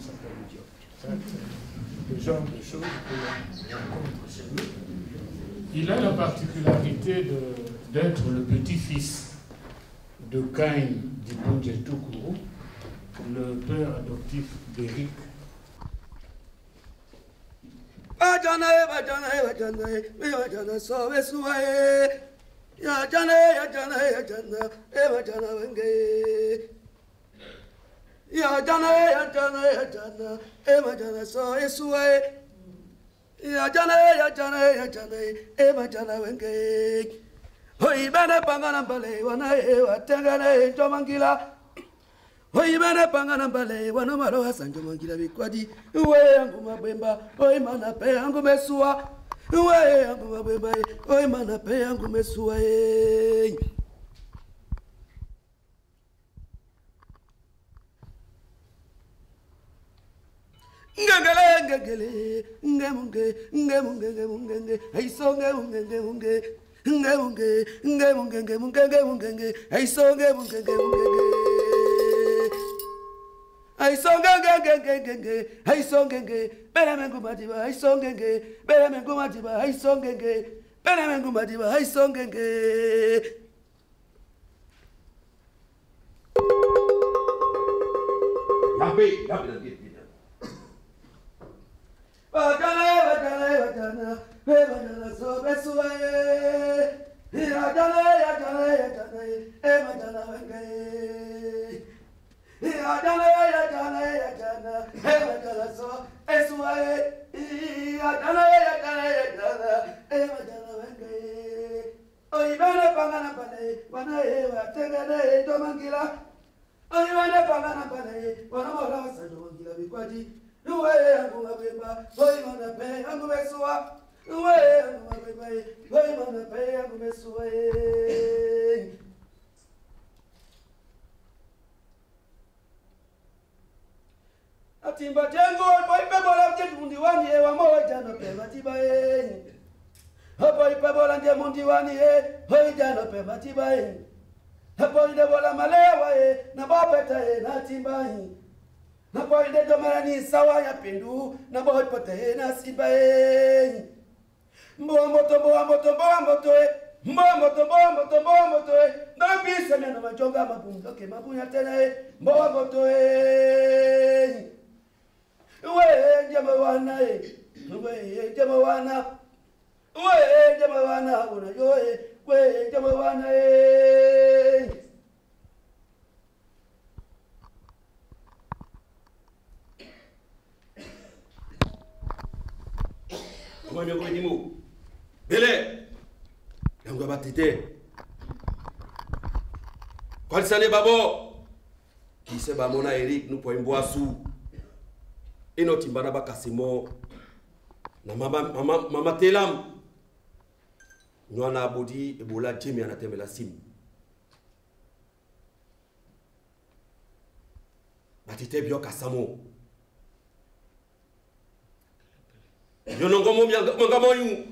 s'appelle le Diop. Ça, c'est le genre de choses que l'on rencontre chez lui. Il a la particularité d'être le petit-fils de Cain Dibonje Toukourou, le père adoptif d'Éric. Oi bana pangana mbale wana maro hasanjo mangila bikwadi we yangu mabemba oi mana pe yangu mesua we yangu mabemba oi mana pe yangu mesua ngengele ngemunge aiso ngemunge aiso ngemunge I song I song Benemengu Madiba, I song Benemengu Madiba, I song Benemengu Madiba, I song Timba jengo boy pebola nje mundiwani wa moja na pema tibae boy pebola nje mundiwani hoja na pema tibae boy de bola malewa na bapeta na timbai na boy de domara ni sawa ya pindu na boy pote na sibae mbomoto na bisa na majonga mabundo ke mabunya tena mbomoto we jamawana una yo we jamawana Mwenye kwenye bele yangu batite kwa sale babo kise ba mona Eric nous point boisou ino timbana bakasimo na mama telam nywana abodi ebola jemi anatemela simu batite bio kasamo yonongomo ngamo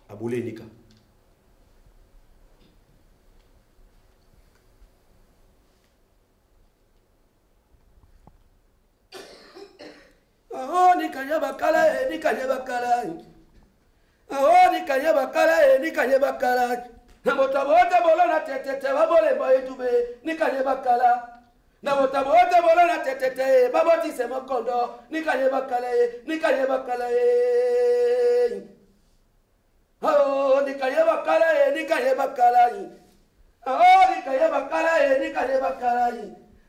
abule nika nikanye bakala na botabote bolona tetete babole boyetube nikanye bakala na botabote bolona tetete baboti se mokondo nikanye bakala nikanye bakala nikanye bakala nikanye bakala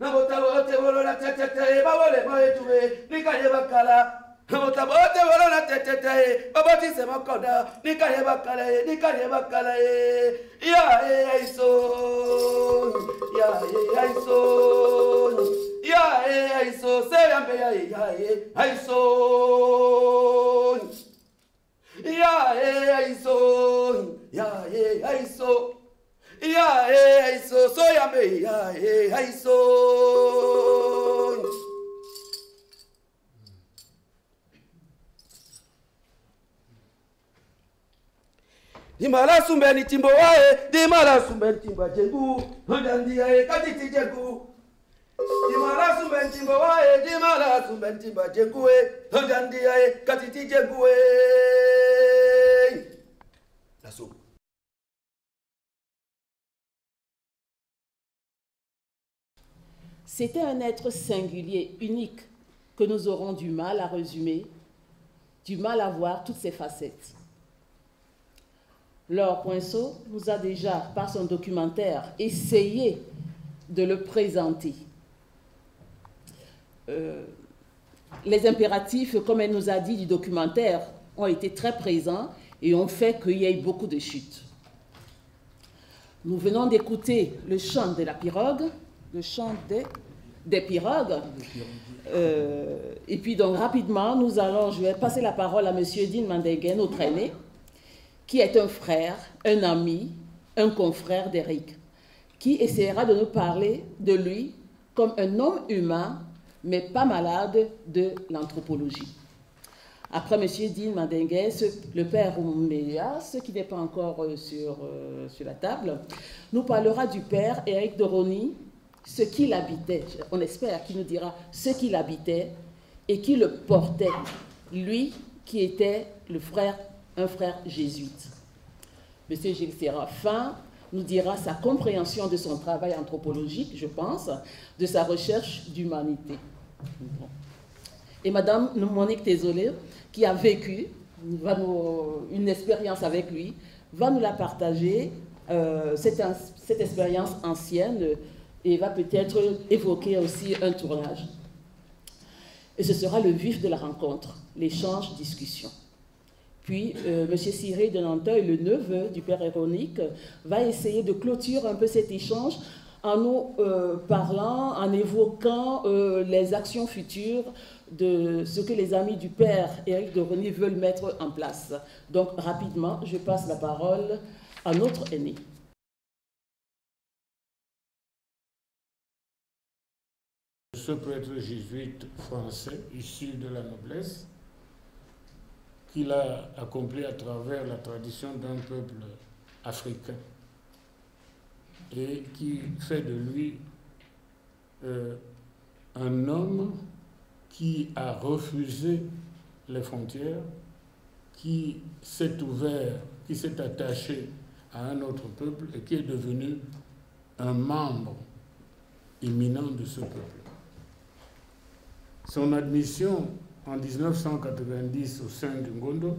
na botabote bolona tetete babole boyetube nikanye bakala Motabote wala tetete babati se makoda nikanye bakala ya aiso se ambe ya aiso so ambe ya aiso Dimala sumbe ni timbo wae, dimala sumbe ni timba jengu, ndandia katiti jengu. Dimala sumbentimbo wae, dimala sumbentimba jengue, hondandiae, katiti jengue. La soupe. C'était un être singulier, unique, que nous aurons du mal à résumer, du mal à voir toutes ses facettes. Laure Poinceau nous a déjà, par son documentaire, essayé de le présenter. Les impératifs, comme elle nous a dit, du documentaire ont été très présents et ont fait qu'il y ait beaucoup de chutes. Nous venons d'écouter le chant de la pirogue, le chant des pirogues. Et puis donc rapidement, je vais passer la parole à M. Dean Mandingué, notre aîné, qui est un frère, un ami, un confrère d'Éric, qui essaiera de nous parler de lui comme un homme humain, mais pas malade de l'anthropologie. Après M. Dean Mandingué, le père Ouméa, ce qui n'est pas encore sur la table, nous parlera du père Éric de Rosny, ce qu'il habitait, on espère qu'il nous dira ce qu'il habitait et qui le portait, lui qui était un frère jésuite. M. Gilles Séraphin nous dira sa compréhension de son travail anthropologique, je pense, de sa recherche d'humanité. Et Madame Monique Tézolé, qui a vécu une expérience avec lui, va nous la partager, cette expérience ancienne, et va peut-être évoquer aussi un tournage. Et ce sera le vif de la rencontre, l'échange, discussion. Puis, M. Cyril de Nanteuil, le neveu du père Éronique, va essayer de clôturer un peu cet échange en nous parlant, en évoquant les actions futures de ce que les amis du père Éric de Rosny veulent mettre en place. Donc, rapidement, je passe la parole à notre aîné. Ce prêtre jésuite français, issu de la noblesse, qu'il a accompli à travers la tradition d'un peuple africain et qui fait de lui un homme qui a refusé les frontières, qui s'est ouvert, qui s'est attaché à un autre peuple et qui est devenu un membre éminent de ce peuple. Son admission en 1990 au sein du Ngondo,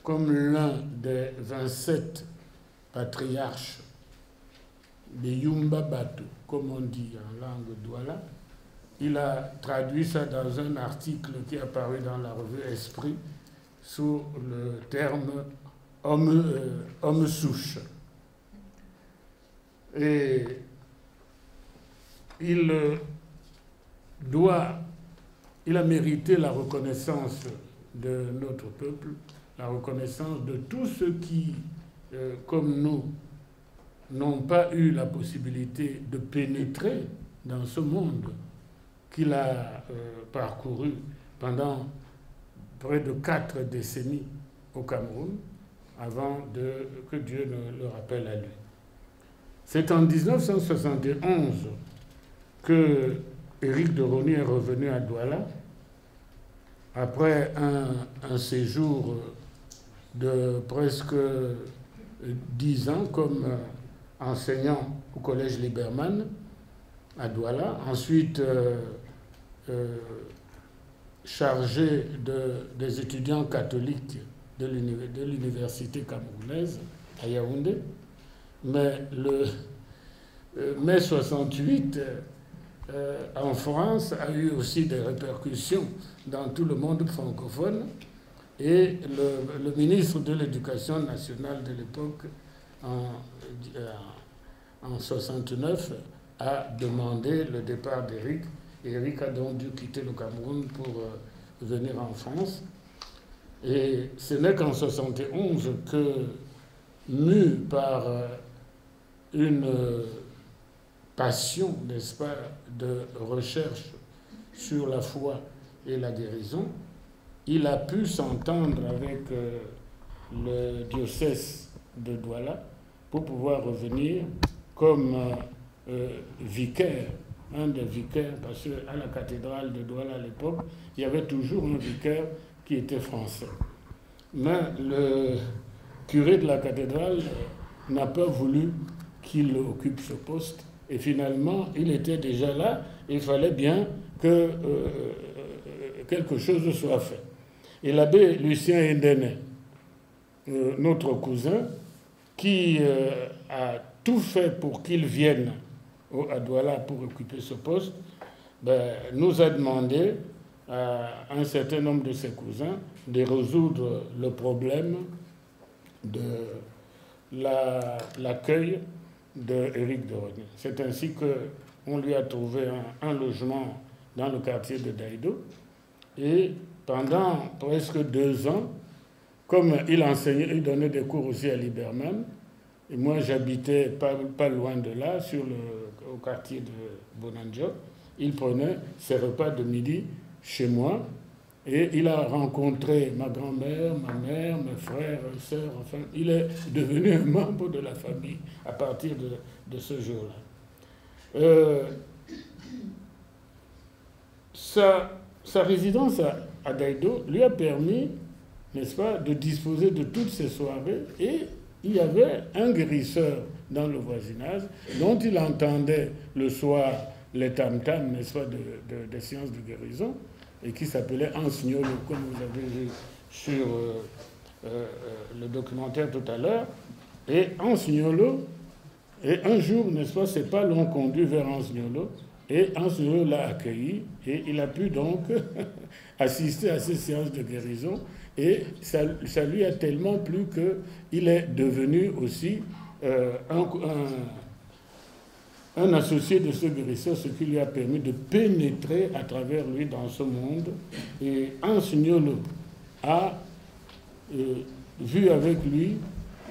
comme l'un des 27 patriarches de Yumba Batu, comme on dit en langue douala, il a traduit ça dans un article qui est apparu dans la revue Esprit sous le terme homme souche. Et il a mérité la reconnaissance de notre peuple, la reconnaissance de tous ceux qui, comme nous, n'ont pas eu la possibilité de pénétrer dans ce monde qu'il a parcouru pendant près de 4 décennies au Cameroun, avant que Dieu ne le rappelle à lui. C'est en 1971 que Éric de Rosny est revenu à Douala après un séjour de presque 10 ans comme enseignant au collège Liberman à Douala, ensuite chargé des étudiants catholiques de l'université camerounaise à Yaoundé. Mais le mai 68 en France a eu aussi des répercussions dans tout le monde francophone et le ministre de l'Éducation nationale de l'époque, en 69, a demandé le départ d'Éric. Éric a donc dû quitter le Cameroun pour venir en France. Et ce n'est qu'en 71 que, mu par une passion, n'est-ce pas, de recherche sur la foi et la guérison, il a pu s'entendre avec le diocèse de Douala pour pouvoir revenir comme vicaire un des vicaires, parce qu'à la cathédrale de Douala à l'époque, il y avait toujours un vicaire qui était français. Mais le curé de la cathédrale n'a pas voulu qu'il occupe ce poste. Et finalement, il était déjà là. Il fallait bien que quelque chose soit fait. Et l'abbé Lucien Ndene, notre cousin, qui a tout fait pour qu'il vienne à Douala pour occuper ce poste, nous a demandé à un certain nombre de ses cousins de résoudre le problème de l'accueil d'Éric de René. C'est ainsi qu'on lui a trouvé un logement dans le quartier de Daïdo. Et pendant presque 2 ans, comme il enseignait, il donnait des cours aussi à Liberman, et moi j'habitais pas loin de là, au quartier de Bonanjo, il prenait ses repas de midi chez moi, et il a rencontré ma grand-mère, ma mère, mes frères, sœurs, enfin, il est devenu un membre de la famille à partir de ce jour-là. Sa résidence à Daïdo lui a permis, n'est-ce pas, de disposer de toutes ses soirées, et il y avait un guérisseur dans le voisinage dont il entendait le soir les tam-tams, n'est-ce pas, des séances de guérison, et qui s'appelait Ansignolo, comme vous avez vu sur le documentaire tout à l'heure. Et Ansignolo, et un jour, n'est-ce pas, ses pas l'ont conduit vers Ansignolo, et Ansignolo l'a accueilli, et il a pu donc assister à ces séances de guérison, et ça lui a tellement plu qu'il est devenu aussi un associé de ce guérisseur, ce qui lui a permis de pénétrer à travers lui dans ce monde. Et Ansignolo a vu avec lui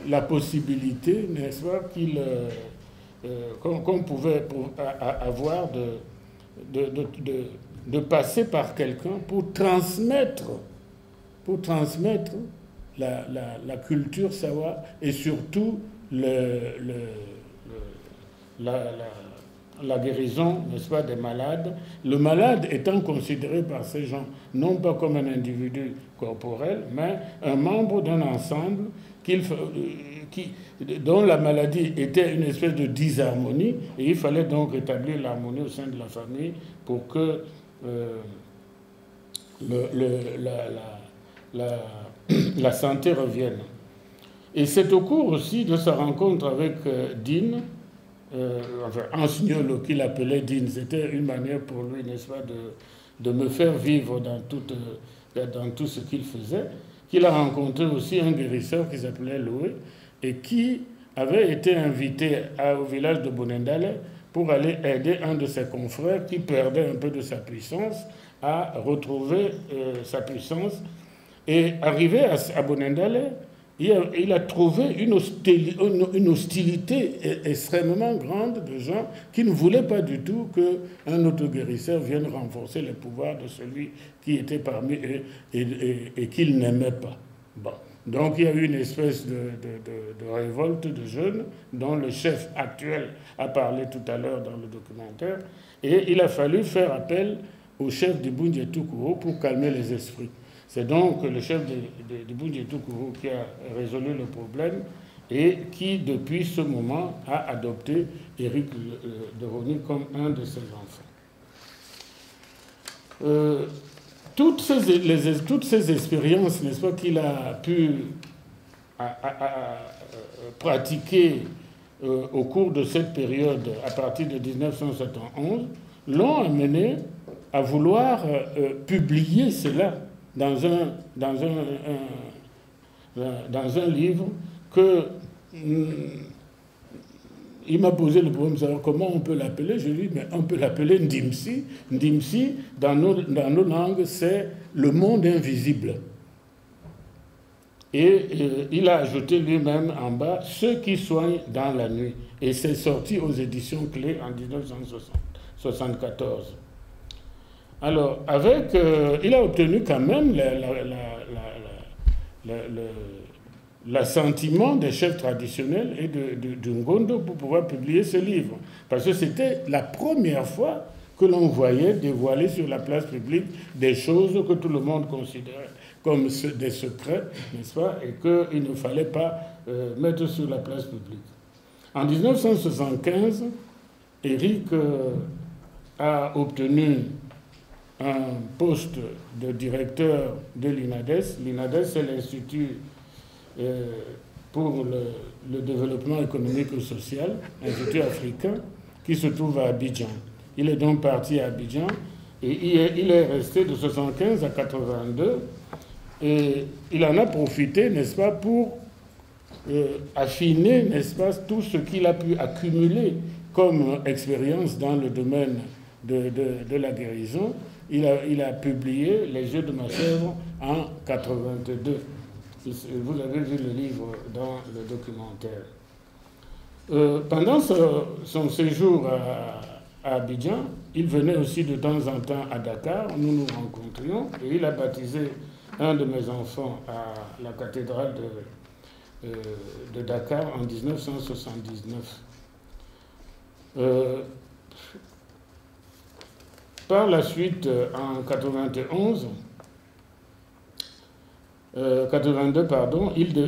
la possibilité, n'est-ce pas, qu'on pouvait avoir de passer par quelqu'un pour transmettre la culture sawa et surtout la guérison, n'est-ce pas, des malades. Le malade étant considéré par ces gens non pas comme un individu corporel, mais un membre d'un ensemble dont la maladie était une espèce de disharmonie, et il fallait donc rétablir l'harmonie au sein de la famille pour que la santé revienne. Et c'est au cours aussi de sa rencontre avec Dean, Ansignolo, qu'il appelait Dean, c'était une manière pour lui, n'est-ce pas, de me faire vivre dans tout ce qu'il faisait, qu'il a rencontré aussi un guérisseur qui s'appelait Loué, et qui avait été invité au village de Bonendale pour aller aider un de ses confrères qui perdait un peu de sa puissance à retrouver sa puissance. Et arrivé à Bonendale, il a trouvé une hostilité extrêmement grande de gens qui ne voulaient pas du tout qu'un autoguérisseur vienne renforcer les pouvoirs de celui qui était parmi eux et qu'il n'aimait pas. Bon. Donc il y a eu une espèce de révolte de jeunes dont le chef actuel a parlé tout à l'heure dans le documentaire, et il a fallu faire appel au chef du Bundjetukuru pour calmer les esprits. C'est donc le chef de Bundjetukuru qui a résolu le problème et qui, depuis ce moment, a adopté Éric de René comme un de ses enfants. Toutes ces expériences, n'est-ce pas, qu'il a pu pratiquer au cours de cette période, à partir de 1971, l'ont amené à vouloir publier cela dans un livre que il m'a posé le problème de savoir comment on peut l'appeler. Je lui ai dit, mais on peut l'appeler Ndimsi. Ndimsi, dans nos langues, c'est le monde invisible. Et il a ajouté lui-même en bas, ceux qui soignent dans la nuit. Et c'est sorti aux éditions Clés en 1974. Alors, il a obtenu quand même l'assentiment des chefs traditionnels et de Ngondo pour pouvoir publier ce livre. Parce que c'était la première fois que l'on voyait dévoiler sur la place publique des choses que tout le monde considérait comme des secrets, n'est-ce pas, et qu'il ne fallait pas mettre sur la place publique. En 1975, Éric a obtenu un poste de directeur de l'INADES. L'INADES, c'est l'Institut pour le développement économique et social, Institut africain, qui se trouve à Abidjan. Il est donc parti à Abidjan et il est resté de 1975 à 1982 et il en a profité, n'est-ce pas, pour affiner, n'est-ce pas, tout ce qu'il a pu accumuler comme expérience dans le domaine de la guérison. Il a publié Les yeux de ma chèvre en 1982. Vous avez vu le livre dans le documentaire. Pendant son séjour à Abidjan, il venait aussi de temps en temps à Dakar. Nous nous rencontrions et il a baptisé un de mes enfants à la cathédrale de Dakar en 1979. Par la suite, en 82,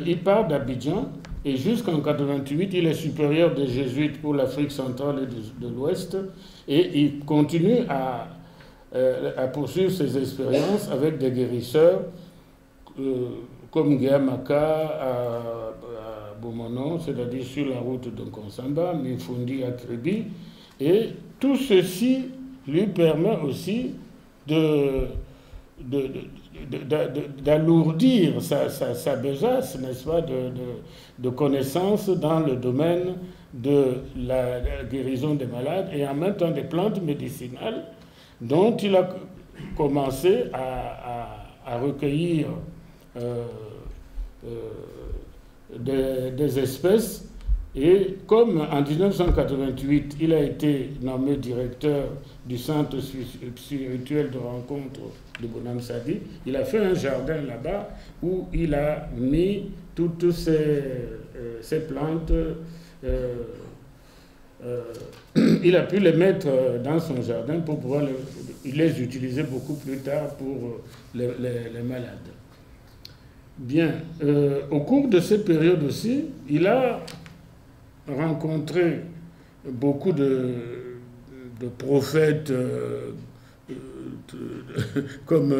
il part d'Abidjan et jusqu'en 88, il est supérieur des Jésuites pour l'Afrique centrale et de l'Ouest et il continue à poursuivre ses expériences avec des guérisseurs comme Guéamaka à Bomono, c'est-à-dire sur la route de Konsamba, Mifundi à Kribi, et tout ceci lui permet aussi d'alourdir sa besace, n'est-ce pas, de connaissances dans le domaine de la guérison des malades et en même temps des plantes médicinales dont il a commencé à recueillir des espèces. Et comme en 1988, il a été nommé directeur du centre spirituel de rencontre de Bonham Sadi, il a fait un jardin là-bas où il a mis toutes ces plantes. Il a pu les mettre dans son jardin pour pouvoir les utiliser beaucoup plus tard pour les malades. Bien, au cours de cette période aussi, il a rencontré beaucoup de prophètes comme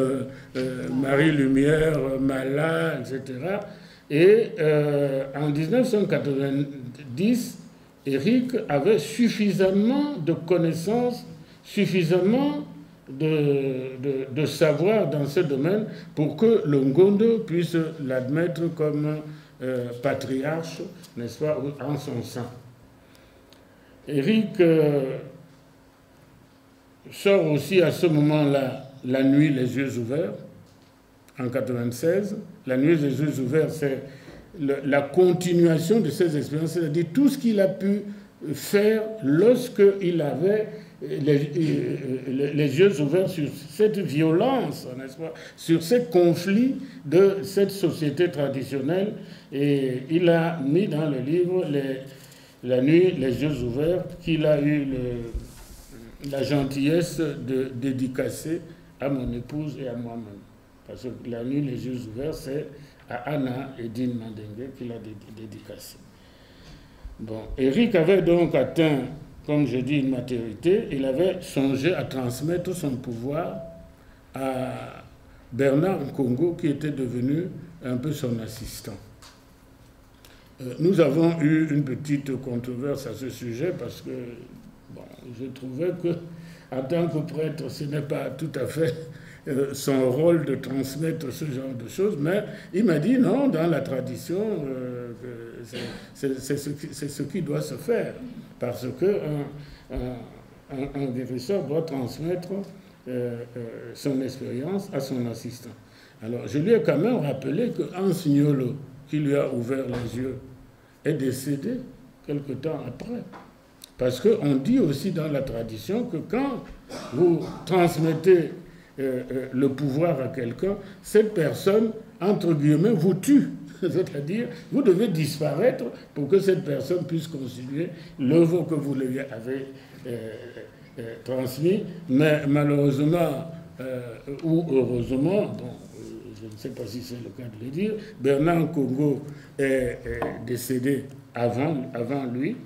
Marie Lumière, Mala, etc. Et en 1990, Éric avait suffisamment de connaissances, suffisamment de savoir dans ce domaine pour que le Ngondo puisse l'admettre comme patriarche, n'est-ce pas, en son sein. Éric sort aussi à ce moment-là La nuit, les yeux ouverts, en 1996. La nuit, les yeux ouverts, c'est la continuation de ses expériences, c'est-à-dire tout ce qu'il a pu faire lorsqu'il avait les yeux ouverts sur cette violence, n'est-ce pas, sur ces conflits de cette société traditionnelle. Et il a mis dans le livre La nuit, les yeux ouverts, qu'il a eu la gentillesse de dédicacer à mon épouse et à moi-même. Parce que La nuit, les yeux ouverts, c'est à Anna Edine Mandengue qu'il a dédicacé. Bon, Éric avait donc atteint, comme je dis, une maturité. Il avait songé à transmettre son pouvoir à Bernard Nkongo, qui était devenu un peu son assistant. Nous avons eu une petite controverse à ce sujet parce que bon, je trouvais que, en tant que prêtre, ce n'est pas tout à fait son rôle de transmettre ce genre de choses, mais il m'a dit non, dans la tradition, c'est ce qui doit se faire, parce qu'un guérisseur doit transmettre son expérience à son assistant. Alors, je lui ai quand même rappelé qu'un Signolo qui lui a ouvert les yeux est décédé quelque temps après. Parce qu'on dit aussi dans la tradition que quand vous transmettez le pouvoir à quelqu'un, cette personne, entre guillemets, vous tue. C'est-à-dire, vous devez disparaître pour que cette personne puisse continuer l'œuvre que vous lui avez transmise. Mais malheureusement, ou heureusement, bon, je ne sais pas si c'est le cas de le dire, Bernard Congo est décédé avant lui.